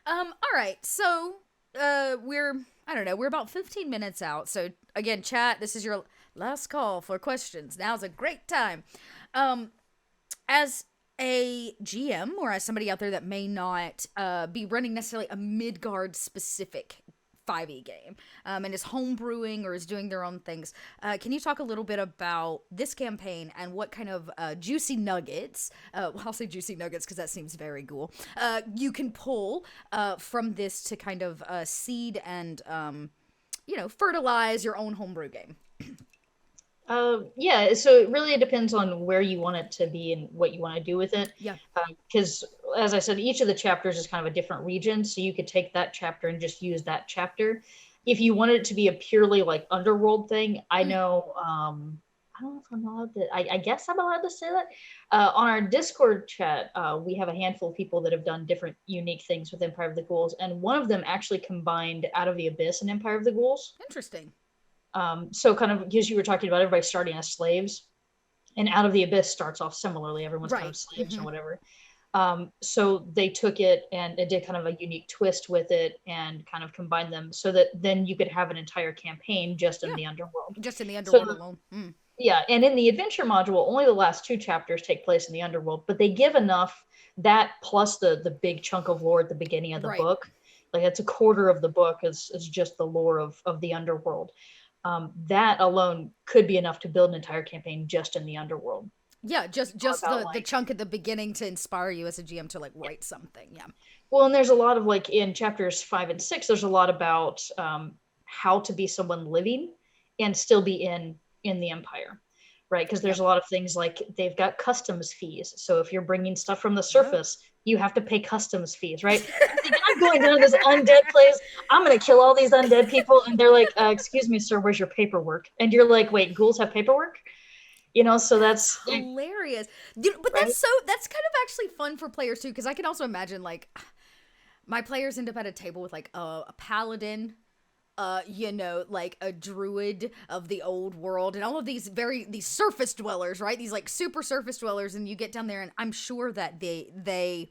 All right. So, we're I don't know, we're about 15 minutes out. So, again, chat, this is your last call for questions. Now's a great time. As a GM or as somebody out there that may not be running necessarily a Midgard specific 5e game and is homebrewing or is doing their own things, can you talk a little bit about this campaign and what kind of juicy nuggets, well, I'll say juicy nuggets because that seems very cool, you can pull from this to kind of seed and, fertilize your own homebrew game? Yeah, so it really depends on where you want it to be and what you want to do with it. Yeah. Because, as I said, each of the chapters is kind of a different region, so you could take that chapter and just use that chapter. If you wanted it to be a purely like underworld thing, I know. I don't know if I'm allowed to. I guess I'm allowed to say that. On our Discord chat, we have a handful of people that have done different unique things with Empire of the Ghouls, and one of them actually combined Out of the Abyss and Empire of the Ghouls. Interesting. So kind of because you were talking about everybody starting as slaves, and Out of the Abyss starts off similarly. Everyone's kind of Right. slaves or Mm-hmm. whatever. So they took it and it did kind of a unique twist with it and kind of combined them so that then you could have an entire campaign just in Yeah. the underworld. Just in the underworld So alone. Mm. yeah, and in the adventure module, only the last two chapters take place in the underworld, but they give enough that plus the big chunk of lore at the beginning of the Right. book. Like it's a quarter of the book is just the lore of the underworld. That alone could be enough to build an entire campaign just in the underworld. Yeah, just About the like, chunk at the beginning to inspire you as a GM to like yeah. write something. Yeah. Well, and there's a lot of like in chapters 5 and 6, there's a lot about how to be someone living and still be in the Empire, right? Because there's Yep. a lot of things like they've got customs fees. So if you're bringing stuff from the Yep. surface, you have to pay customs fees, right? You're thinking, I'm going down to this undead place. I'm going to kill all these undead people. And they're like, excuse me, sir, where's your paperwork? And you're like, wait, ghouls have paperwork? So That's that's hilarious. But right. that's kind of actually fun for players too, because I can also imagine like my players end up at a table with like a paladin, like a druid of the old world, and all of these surface dwellers, right? These like super surface dwellers, and you get down there, and I'm sure that they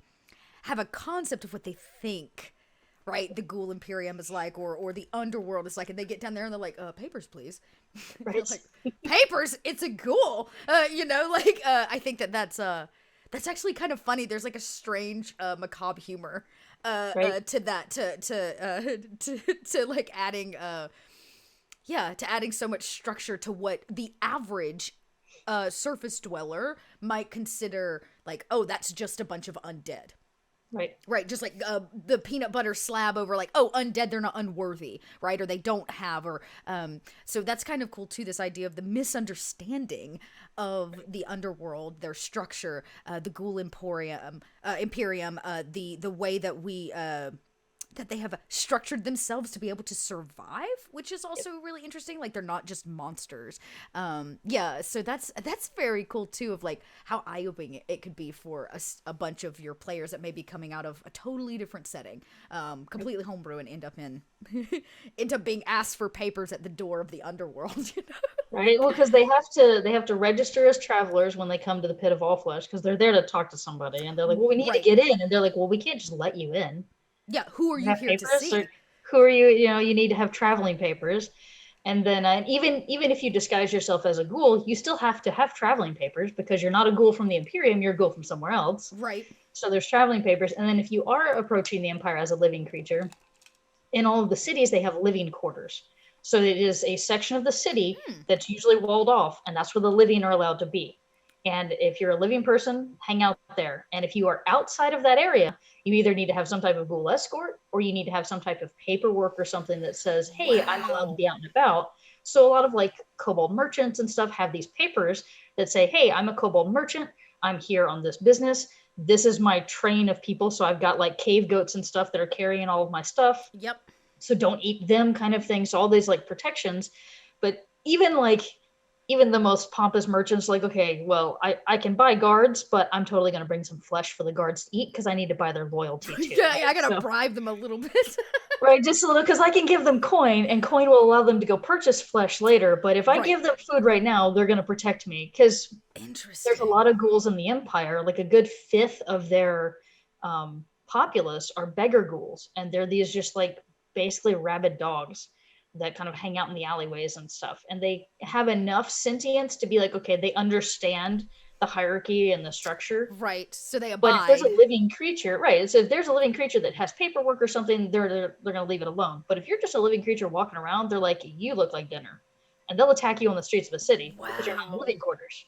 have a concept of what they think, right? The ghoul imperium is like, or the underworld is like, and they get down there and they're like, papers, please. You're Right. like, papers? It's a ghoul. I think that's actually kind of funny. There's like a strange macabre humor Right. to that to like adding to adding so much structure to what the average surface dweller might consider like, oh, that's just a bunch of undead. Right. Right, just like the peanut butter slab over like, oh, undead, they're not unworthy, right? Or they don't have, or so that's kind of cool too. This idea of the misunderstanding of the underworld, their structure, the ghoul imperium, the way that we that they have structured themselves to be able to survive, which is Yep. also really interesting. Like they're not just monsters. So that's very cool too, of like how eye-opening it could be for a bunch of your players that may be coming out of a totally different setting, completely homebrew, and end up being asked for papers at the door of the underworld. Right. Well, because they have to register as travelers when they come to the pit of all flesh, because they're there to talk to somebody, and they're like, well, we need to Right. get in, and they're like, well, we can't just let you in. Yeah. Who are You you have here to papers, or see? who are you? You need to have traveling papers. And then even if you disguise yourself as a ghoul, you still have to have traveling papers, because you're not a ghoul from the Imperium, you're a ghoul from somewhere else. Right. So there's traveling papers. And then if you are approaching the Empire as a living creature, in all of the cities they have living quarters. So it is a section of the city Hmm. that's usually walled off, and that's where the living are allowed to be. And if you're a living person, hang out there. And if you are outside of that area, you either need to have some type of ghoul escort, or you need to have some type of paperwork or something that says, hey, I'm allowed to Wow. be out and about. So a lot of like kobold merchants and stuff have these papers that say, hey, I'm a kobold merchant. I'm here on this business. This is my train of people. So I've got like cave goats and stuff that are carrying all of my stuff, Yep. so don't eat them, kind of thing. So all these like protections. But even the most pompous merchants, like, okay, well, I can buy guards, but I'm totally going to bring some flesh for the guards to eat, because I need to buy their loyalty too, Yeah, I right? gotta So bribe them a little bit. right, just a little, because I can give them coin, and coin will allow them to go purchase flesh later. But if I Right. give them food right now, they're going to protect me, because there's a Interesting. lot of ghouls in the empire. Like a good fifth of their populace are beggar ghouls, and they're these just like basically rabid dogs that kind of hang out in the alleyways and stuff. And they have enough sentience to be like, okay, they understand the hierarchy and the structure. Right. So they But if there's a abide. living creature, right? So if there's a living creature that has paperwork or something, they're going to leave it alone. But if you're just a living creature walking around, they're like, you look like dinner, and they'll attack you on the streets of a city because you're not in the living Wow. quarters.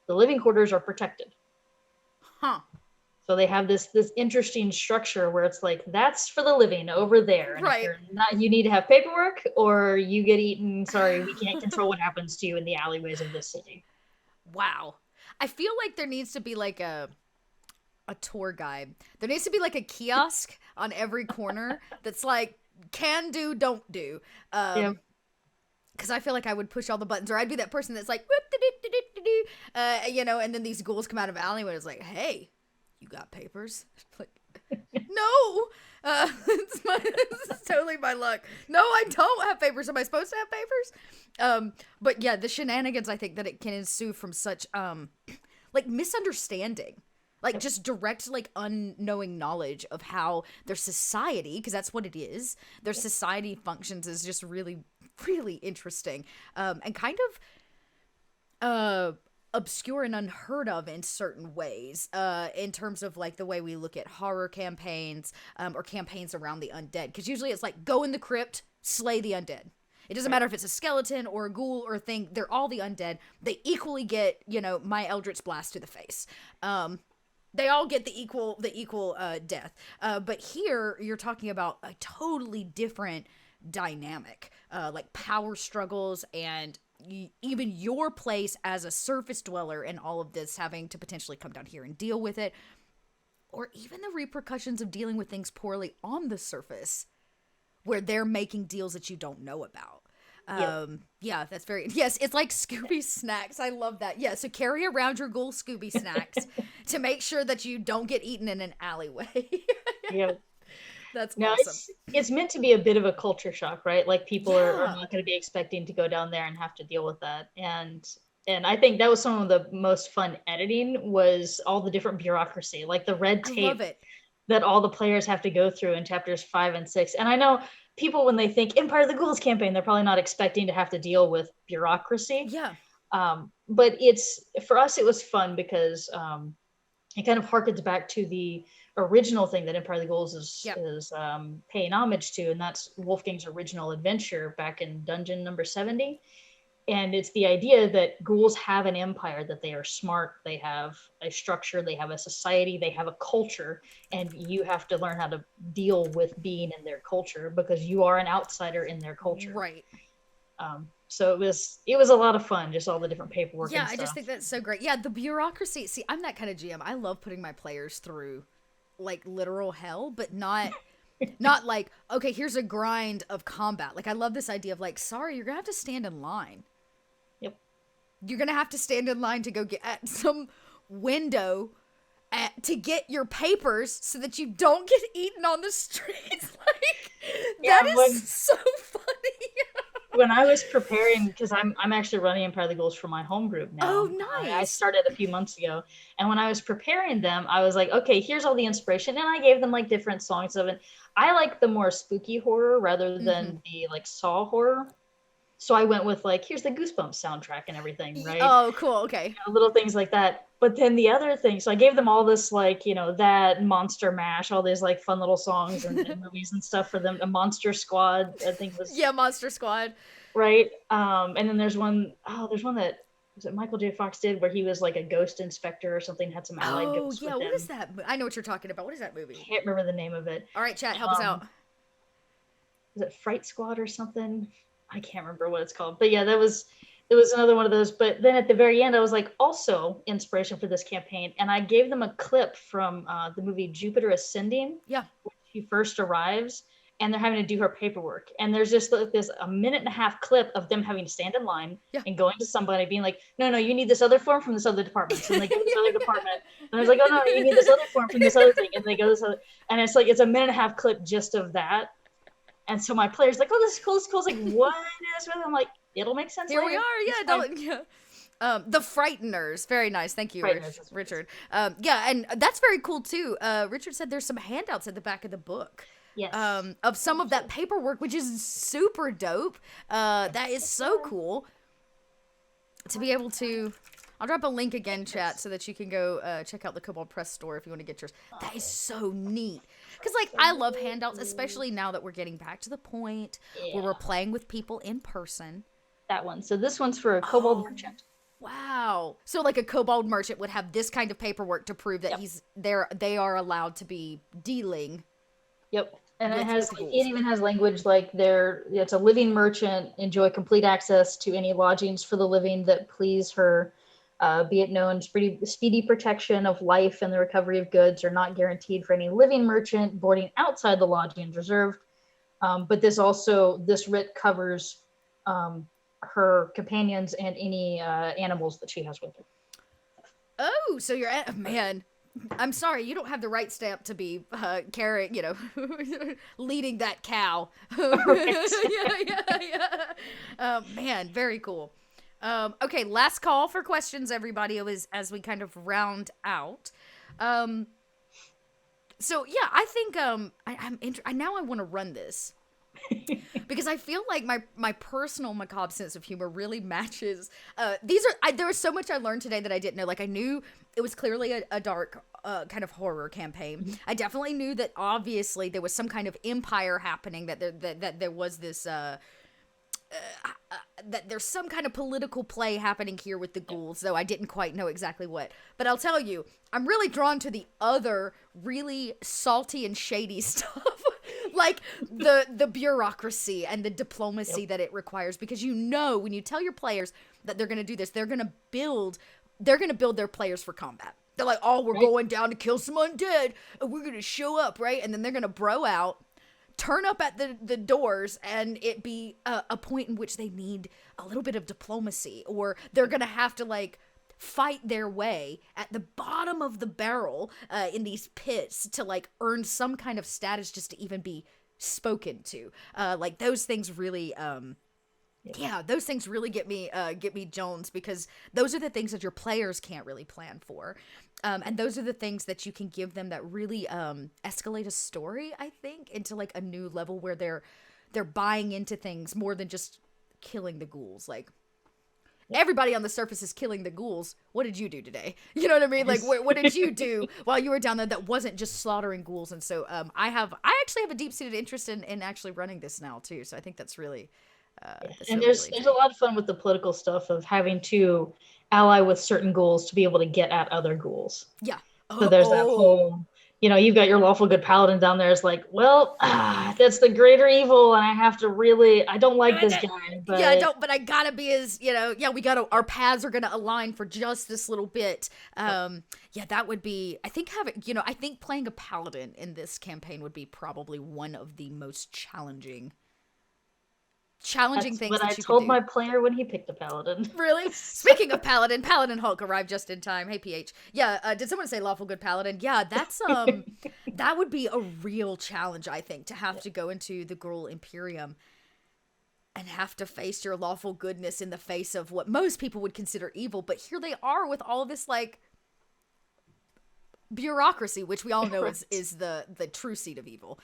The living quarters are protected. Huh. So they have this interesting structure where it's like, that's for the living over there. And if Right. you're not, you need to have paperwork or you get eaten. Sorry, we can't control what happens to you in the alleyways of this city. Wow. I feel like there needs to be like a tour guide. There needs to be like a kiosk on every corner that's like can do, don't do. Yeah. Because I feel like I would push all the buttons, or I'd be that person that's like, and then these ghouls come out of the alleyway and it's like, hey, you got papers? Like, no, it's totally my luck. No, I don't have papers. Am I supposed to have papers? But yeah, the shenanigans I think that it can ensue from such like misunderstanding, like just direct like unknowing knowledge of how their society, because that's what it is, their society functions, is just really really interesting, and kind of obscure and unheard of in certain ways, in terms of like the way we look at horror campaigns, or campaigns around the undead, because usually it's like go in the crypt, slay the undead. It doesn't Right. matter if it's a skeleton or a ghoul or a thing, they're all the undead. They equally get, my eldritch blast to the face. They all get the equal death. But here you're talking about a totally different dynamic, like power struggles and even your place as a surface dweller in all of this, having to potentially come down here and deal with it, or even the repercussions of dealing with things poorly on the surface where they're making deals that you don't know about. Yeah, that's very, yes, it's like Scooby snacks. I love that. Yeah, so carry around your ghoul Scooby snacks to make sure that you don't get eaten in an alleyway. Yeah. That's now awesome. it's meant to be a bit of a culture shock, right? Like people are Yeah. not going to be expecting to go down there and have to deal with that. And I think that was some of the most fun editing, was all the different bureaucracy, like the red I tape love it. that all the players have to go through in chapters 5 and 6. And I know people, when they think Empire of the Ghouls campaign, they're probably not expecting to have to deal with bureaucracy. Yeah. But it's, for us, it was fun because it kind of harkens back to the original thing that Empire of the Ghouls is paying homage to, and that's Wolfgang's original adventure back in dungeon number 70. And it's the idea that ghouls have an empire, that they are smart, they have a structure, they have a society, they have a culture, and you have to learn how to deal with being in their culture because you are an outsider in their culture. Right. So it was a lot of fun, just all the different paperwork. Yeah, and stuff. I just think that's so great. Yeah, the bureaucracy. See, I'm that kind of GM. I love putting my players through like literal hell, but not like, okay, here's a grind of combat. Like, I love this idea of like, sorry, you're gonna have to stand in line. Yep. You're gonna have to stand in line to go get at some window to get your papers so that you don't get eaten on the streets. Like, yeah, that is so funny. When I was preparing, because I'm actually running Empire of the Ghouls for my home group now. Oh, nice. I started a few months ago, and when I was preparing them, I was like, okay, here's all the inspiration, and I gave them like different songs of it. I like the more spooky horror rather than the like Saw horror. So I went with like, here's the Goosebumps soundtrack and everything, right? Oh, cool. Okay. Little things like that. But then the other thing, so I gave them all this, like, that Monster Mash, all these like fun little songs and movies and stuff for them. A Monster Squad, I think was. Yeah, Monster Squad. Right. And then there's one that was it Michael J. Fox did where he was like a ghost inspector or something, had some allied ghosts. Oh, yeah. With What him. is that? I know what you're talking about. What is that movie? Can't remember the name of it. All right, chat, help us out. Is it Fright Squad or something? I can't remember what it's called. But yeah, it was another one of those. But then at the very end, I was like, also inspiration for this campaign. And I gave them a clip from the movie Jupiter Ascending. Yeah. When she first arrives and they're having to do her paperwork. And there's just like this a minute and a half clip of them having to stand in line and going to somebody being like, no, you need this other form from this other department. So they go to this other department. And I was like, oh no, you need this other form from this other thing. And they go this other. And it's like, it's a minute and a half clip just of that. And so my player's like, oh, this is cool. It's like, what is this? I'm like, it'll make sense Here later. we are. Yeah. The Frighteners. Very nice. Thank you, Richard. Yeah, and that's very cool, too. Richard said there's some handouts at the back of the book. Yes. Of some of that paperwork, which is super dope. That is so cool. To be able to... I'll drop a link again, chat, so that you can go check out the Kobold Press store if you want to get yours. That is so neat. Because, like, I love handouts, especially now that we're getting back to the point where we're playing with people in person. That one. So this one's for a Kobold merchant. Wow. So, like, a Kobold merchant would have this kind of paperwork to prove that they are allowed to be dealing. Yep. And it even has language like it's a living merchant, enjoy complete access to any lodgings for the living that please her. Be it known, speedy protection of life and the recovery of goods are not guaranteed for any living merchant boarding outside the lodgings reserved. But this writ covers her companions and any animals that she has with her. Oh, so you're man. I'm sorry, you don't have the right stamp to be carrying, leading that cow. Yeah. Man, very cool. Okay, last call for questions, everybody, as we kind of round out. So yeah, I think now I want to run this because I feel like my personal macabre sense of humor really matches. There was so much I learned today that I didn't know. Like, I knew it was clearly a dark kind of horror campaign. I definitely knew that obviously there was some kind of empire happening. That there was this. That there's some kind of political play happening here with the ghouls, though I didn't quite know exactly what. But I'll tell you, I'm really drawn to the other really salty and shady stuff. like the bureaucracy and the diplomacy that it requires, because when you tell your players that they're going to do this, they're going to build their players for combat. They're like, oh, we're going down to kill some undead, and we're going to show up, right? And then they're going to bro out, turn up at the doors, and it be a point in which they need a little bit of diplomacy, or they're going to have to, like, fight their way at the bottom of the barrel in these pits to, like, earn some kind of status just to even be spoken to. Like, those things really... those things really get me Jones, because those are the things that your players can't really plan for. And those are the things that you can give them that really escalate a story, I think, into like a new level where they're buying into things more than just killing the ghouls. Like, everybody on the surface is killing the ghouls. What did you do today? You know what I mean? Like, what did you do while you were down there that wasn't just slaughtering ghouls? And so I actually have a deep-seated interest in actually running this now too. So I think that's really... and there's a lot of fun with the political stuff of having to ally with certain ghouls to be able to get at other ghouls. Yeah. So there's that whole, you've got your lawful good paladin down there. It's like, well, that's the greater evil, and I have to I don't like this guy. But but I gotta be our paths are gonna align for just this little bit. That would be, I think I think playing a paladin in this campaign would be probably one of the most challenging things what that I you told could do. my player when he picked a paladin. Really? Speaking of Paladin Hulk arrived just in time. Hey, PH. Yeah, did someone say lawful good paladin? Yeah, that's that would be a real challenge, I think, to have to go into the Ghoul Imperium and have to face your lawful goodness in the face of what most people would consider evil, but here they are with all of this, like, bureaucracy, which we all know is the true seed of evil.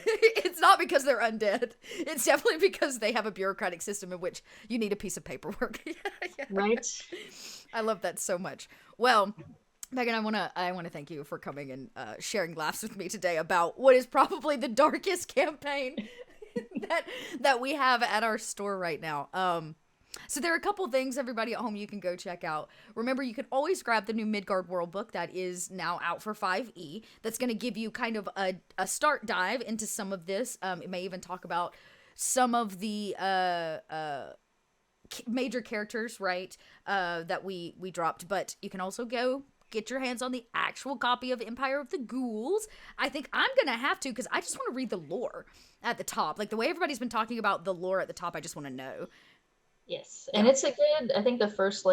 It's not because they're undead. It's definitely because they have a bureaucratic system in which you need a piece of paperwork. Right. I love that so much. Well, Megan, I wanna thank you for coming and sharing laughs with me today about what is probably the darkest campaign that we have at our store right now. So there are a couple things, everybody at home, you can go check out. Remember, you can always grab the new Midgard World book that is now out for 5e. That's going to give you kind of a start dive into some of this. It may even talk about some of the major characters, right, that we dropped. But you can also go get your hands on the actual copy of Empire of the Ghouls. I think I'm going to have to, because I just want to read the lore at the top. Like, the way everybody's been talking about the lore at the top, I just want to know. Yes, and it's a good, I think the first,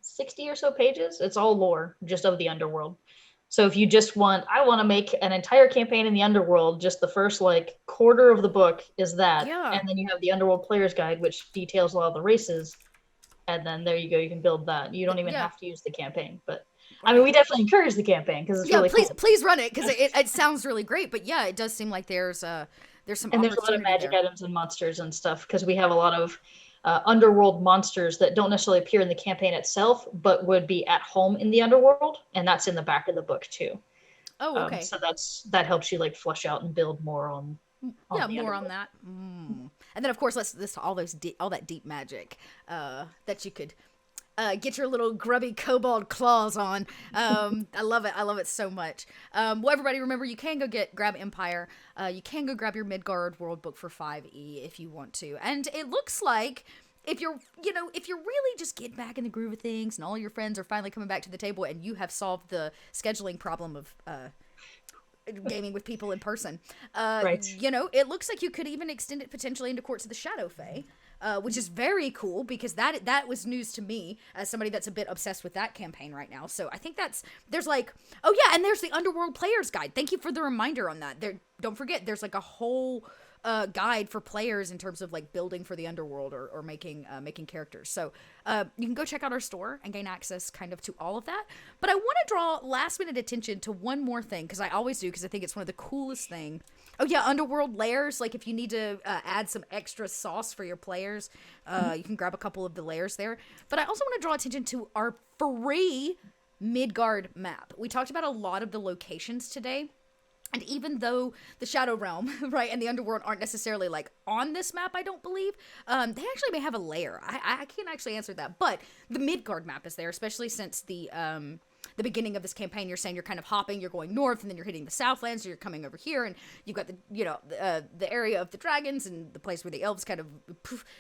60 or so pages, it's all lore, just of the underworld. So if you just I want to make an entire campaign in the underworld, just the first, quarter of the book is that. Yeah. And then you have the Underworld Player's Guide, which details a lot of the races. And then there you go, you can build that. You don't even have to use the campaign. But, I mean, we definitely encourage the campaign, because it's really cool. Please run it, because it sounds really great. But yeah, it does seem like there's some and there's a lot of magic items and monsters and stuff, because we have a lot of underworld monsters that don't necessarily appear in the campaign itself, but would be at home in the underworld, and that's in the back of the book too. Oh, okay. So that helps you flush out and build more on more on that. And then of course let's all that deep magic that you could get your little grubby kobold claws on. I love it so much. Well, everybody, remember, you can grab Empire. You can go grab your Midgard World book for 5e if you want to. And it looks like if you're really just getting back in the groove of things, and all your friends are finally coming back to the table, and you have solved the scheduling problem of gaming with people in person. Right. It looks like you could even extend it potentially into Courts of the Shadow Fae. Which is very cool, because that was news to me as somebody that's a bit obsessed with that campaign right now. So I think there's and there's the Underworld Player's Guide. Thank you for the reminder on that. Don't forget, there's a whole guide for players in terms of building for the underworld or making characters. So you can go check out our store and gain access kind of to all of that. But I want to draw last minute attention to one more thing, because I always do, because I think it's one of the coolest things. Oh yeah, Underworld layers. If you need to add some extra sauce for your players, you can grab a couple of the layers there. But I also want to draw attention to our free Midgard map. We talked about a lot of the locations today. And even though the Shadow Realm, right, and the Underworld aren't necessarily on this map, I don't believe, they actually may have a layer. I can't actually answer that, but the Midgard map is there, especially since the the beginning of this campaign, you're saying you're kind of hopping, you're going north, and then you're hitting the Southlands, so you're coming over here, and you've got the area of the dragons and the place where the elves kind of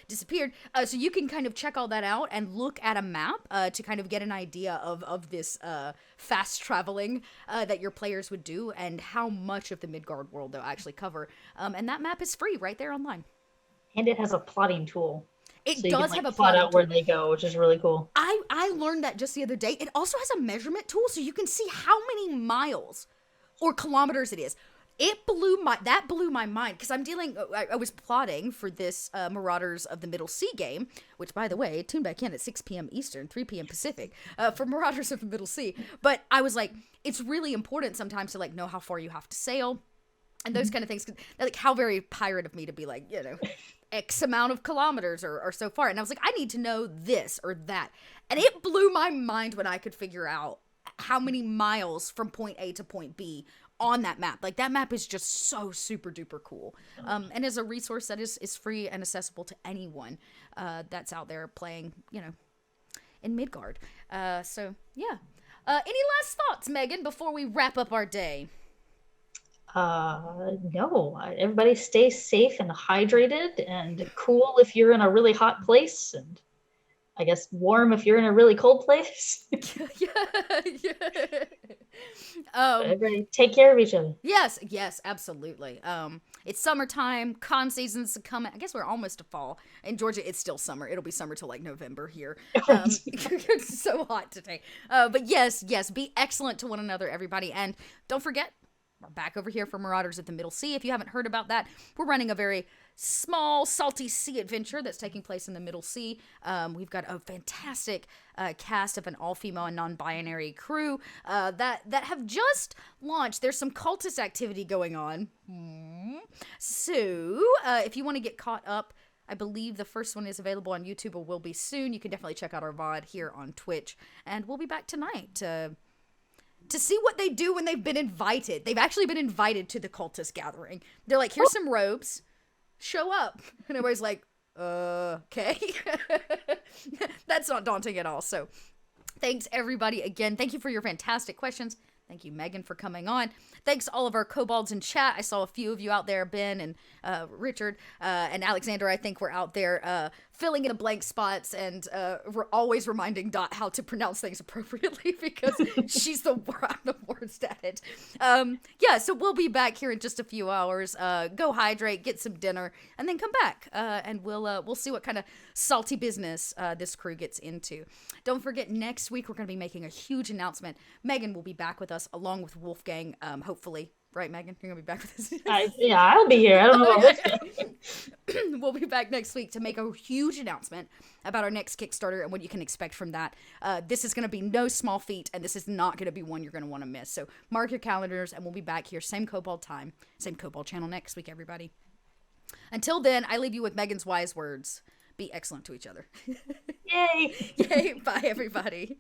disappeared. So you can kind of check all that out and look at a map to kind of get an idea of this fast traveling that your players would do, and how much of the Midgard world they'll actually cover. And that map is free right there online. And it has a plotting tool. It does have a plot out where they go, which is really cool. I learned that just the other day. It also has a measurement tool, so you can see how many miles or kilometers it is. That blew my mind, because I was plotting for this Marauders of the Middle Sea game, which, by the way, tune back in at 6 p.m. Eastern, 3 p.m. Pacific, for Marauders of the Middle Sea. But I was like, it's really important sometimes to like know how far you have to sail and those kind of things. Like, how very pirate of me to be like, X amount of kilometers or so far. And I was like, I need to know this or that. And it blew my mind when I could figure out how many miles from point A to point B on that map. Like, that map is just so super duper cool. And as a resource that is free and accessible to anyone that's out there playing, in Midgard. So, yeah. Any last thoughts, Megan, before we wrap up our day? No. Everybody stay safe and hydrated and cool if you're in a really hot place, and I guess warm if you're in a really cold place. yeah. Everybody take care of each other. Yes, absolutely. It's summertime, con season's coming. I guess we're almost to fall. In Georgia, it's still summer. It'll be summer till like November here. It's so hot today. But yes, be excellent to one another, everybody. And don't forget, we're back over here for Marauders of the Middle Sea. If you haven't heard about that, we're running a very small, salty sea adventure that's taking place in the Middle Sea. We've got a fantastic cast of an all-female and non-binary crew that have just launched. There's some cultist activity going on. So, if you want to get caught up, I believe the first one is available on YouTube or will be soon. You can definitely check out our VOD here on Twitch. And we'll be back tonight to see what they do when they've been invited. They've actually been invited to the cultist gathering. They're like, here's some robes. Show up. And everybody's like, okay. That's not daunting at all. So thanks, everybody. Again, thank you for your fantastic questions. Thank you, Megan, for coming on. Thanks all of our kobolds in chat. I saw a few of you out there, Ben and Richard and Alexander, I think, were out there filling in the blank spots and always reminding Dot how to pronounce things appropriately, because she's I'm the worst at it. So we'll be back here in just a few hours. Go hydrate, get some dinner, and then come back, and we'll see what kind of salty business this crew gets into. Don't forget, next week we're going to be making a huge announcement. Megan will be back with us along with Wolfgang, hopefully. Right, Megan? You're going to be back with us? I'll be here. I don't know about Wolfgang. We'll be back next week to make a huge announcement about our next Kickstarter and what you can expect from that. This is going to be no small feat, and this is not going to be one you're going to want to miss. So mark your calendars, and we'll be back here, same Kobold time, same Kobold channel next week, everybody. Until then, I leave you with Megan's wise words. Be excellent to each other. Yay! Yay! Bye, everybody.